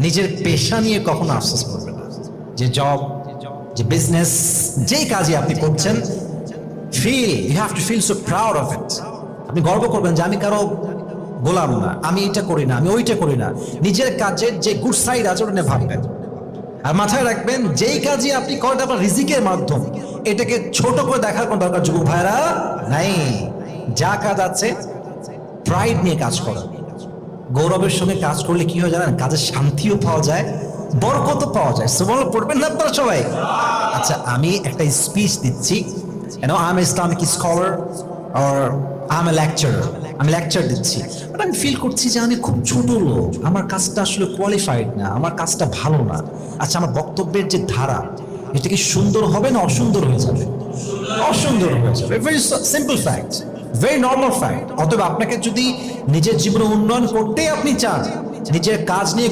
নিজের পেশা নিয়ে কখনো আফসোস করবেন না। যে জব, যে বিজনেস, যেই কাজে আপনি করছেন, you have to feel so proud of it. আপনি গর্ব করবেন যে আমি কারো গোলাম না, আমি এটা করি না, আমি ওইটা করি না। নিজের কাজের যে গুড সাইড আছে ওটা নিয়ে ভাববেন। আর মাথায় রাখবেন, যেই কাজই আপনি করেন আপনার রিজিকের মাধ্যম, এটাকে ছোট করে দেখার কোনো দরকার যুবক ভাইরা নাই। যা কাজ আছে প্রাইড নিয়ে কাজ করেন, গৌরবের সঙ্গে কাজ করলে কি হয় জানেন? কাজের শান্তিও পাওয়া যায়, বরকতও পাওয়া যায়। সুবহানাল্লাহ পড়বেন না আপনারা সবাই? আচ্ছা, আমি একটা স্পিচ দিচ্ছি, I am Islamic scholar or I M A lecturer, আমি লেকচার দিচ্ছি, বাট আমি ফিল করছি যে আমি খুব ছোট লোক, আমার কাজটা আসলে কোয়ালিফাইড না, আমার কাজটা ভালো না। আচ্ছা, আমার বক্তব্যের যে ধারা, এটা কি সুন্দর হবে না অসুন্দর হয়ে যাবে? অসুন্দর হয়ে যাবে। Very simple fact, very normal fact. অতএব আপনাকে যদি নিজের জীবনে উন্নয়ন করতে আপনি চান, নিজের কাজ নিয়ে